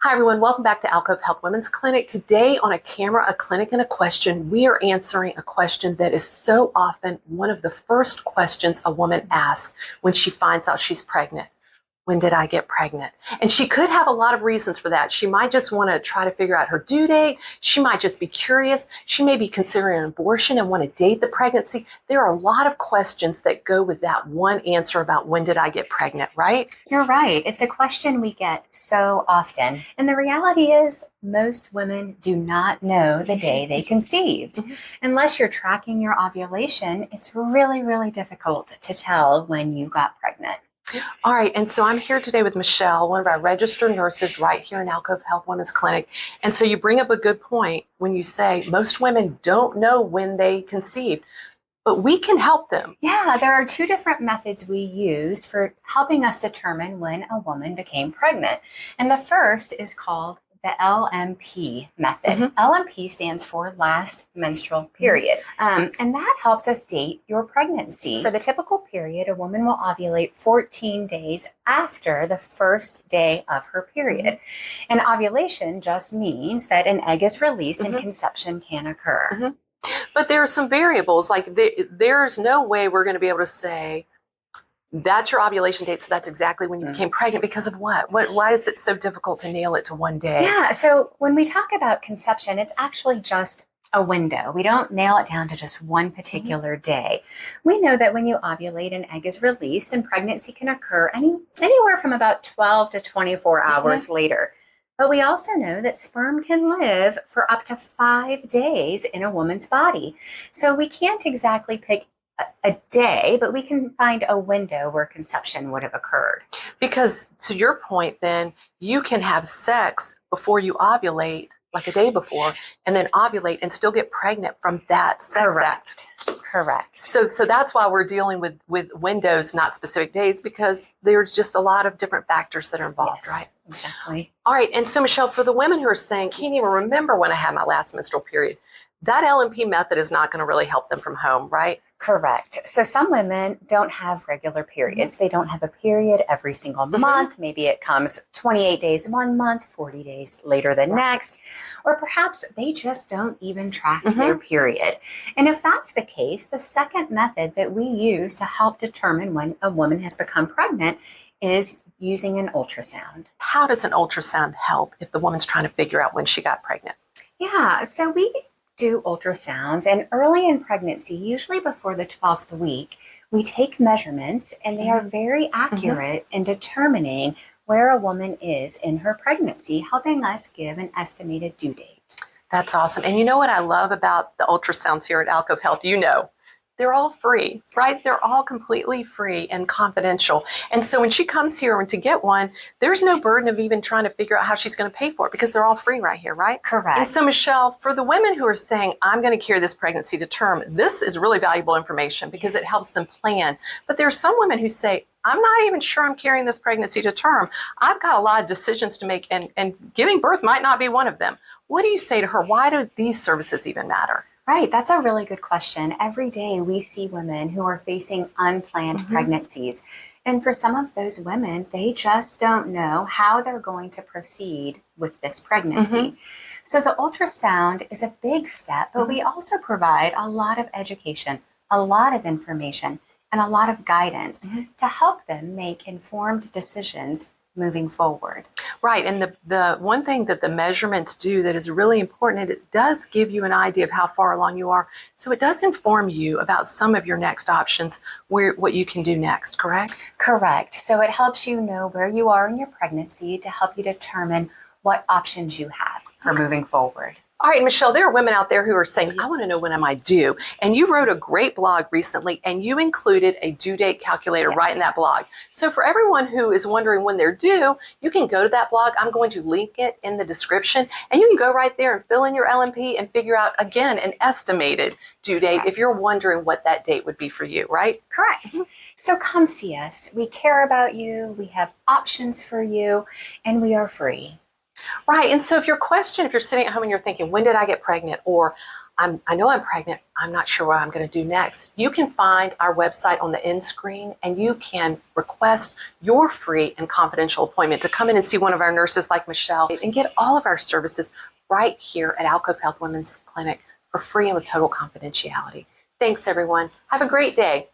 Hi everyone, welcome back to Alcove Health Women's Clinic. Today on A Camera, a Clinic, and a Question, we are answering a question that is so often one of the first questions a woman asks when she finds out she's pregnant. When did I get pregnant? And she could have a lot of reasons for that. She might just want to try to figure out her due date. She might just be curious. She may be considering an abortion and want to date the pregnancy. There are a lot of questions that go with that one answer about when did I get pregnant, right? You're right. It's a question we get so often. And the reality is most women do not know the day they conceived. Unless you're tracking your ovulation, it's really, really difficult to tell when you got pregnant. All right, and so I'm here today with Michelle, one of our registered nurses right here in Alcove Health Women's Clinic. And so you bring up a good point when you say most women don't know when they conceived, but we can help them. Yeah, there are two different methods we use for helping us determine when a woman became pregnant. And the first is called the LMP method. LMP stands for last menstrual period. And that helps us date your pregnancy. For the typical period, a woman will ovulate 14 days after the first day of her period. And ovulation just means that an egg is released and conception can occur. But there are some variables, like there's no way we're going to be able to say, that's your ovulation date, so that's exactly when you became pregnant. Because of what? Why is it so difficult to nail it to one day? Yeah, so when we talk about conception, it's actually just a window. We don't nail it down to just one particular day. We know that when you ovulate, an egg is released and pregnancy can occur anywhere from about 12 to 24 hours later. But we also know that sperm can live for up to 5 days in a woman's body. So we can't exactly pick a day, but we can find a window where conception would have occurred. Because to your point, then you can have sex before you ovulate, like a day before, and then ovulate and still get pregnant from that sex act. Correct. So that's why we're dealing with windows, not specific days, because there's just a lot of different factors that are involved, right? Exactly. All right. And so, Michelle, for the women who are saying, can't even remember when I had my last menstrual period, that LMP method is not going to really help them from home, right? Correct. So some women don't have regular periods. They don't have a period every single month. Maybe it comes 28 days one month, 40 days later the next, or perhaps they just don't even track their period. And if that's the case, the second method that we use to help determine when a woman has become pregnant is using an ultrasound. How does an ultrasound help if the woman's trying to figure out when she got pregnant? Yeah, so we do ultrasounds, and early in pregnancy, usually before the 12th week, we take measurements, and they are very accurate in determining where a woman is in her pregnancy, helping us give an estimated due date. That's awesome. And you know what I love about the ultrasounds here at Alcove Health? They're all free, right? They're all completely free and confidential. And so when she comes here and to get one, there's no burden of even trying to figure out how she's going to pay for it because they're all free right here, right? Correct. And so, Michelle, for the women who are saying, I'm going to carry this pregnancy to term, this is really valuable information because it helps them plan. But there are some women who say, I'm not even sure I'm carrying this pregnancy to term. I've got a lot of decisions to make, and giving birth might not be one of them. What do you say to her? Why do these services even matter? Right, that's a really good question. Every day we see women who are facing unplanned pregnancies. And for some of those women, they just don't know how they're going to proceed with this pregnancy. So the ultrasound is a big step, but we also provide a lot of education, a lot of information, and a lot of guidance to help them make informed decisions moving forward. Right. And the one thing that the measurements do that is really important, it does give you an idea of how far along you are. So it does inform you about some of your next options, what you can do next, correct? Correct. So it helps you know where you are in your pregnancy to help you determine what options you have for moving forward. All right, Michelle, there are women out there who are saying, I want to know when am I due? And you wrote a great blog recently, and you included a due date calculator right in that blog. So for everyone who is wondering when they're due, you can go to that blog. I'm going to link it in the description, and you can go right there and fill in your LMP and figure out, again, an estimated due date if you're wondering what that date would be for you, right? Correct. So come see us. We care about you. We have options for you, and we are free. Right. And so if you're sitting at home and you're thinking, when did I get pregnant? Or I know I'm pregnant. I'm not sure what I'm going to do next. You can find our website on the end screen, and you can request your free and confidential appointment to come in and see one of our nurses like Michelle and get all of our services right here at Alcove Health Women's Clinic for free and with total confidentiality. Thanks, everyone. Have a great day.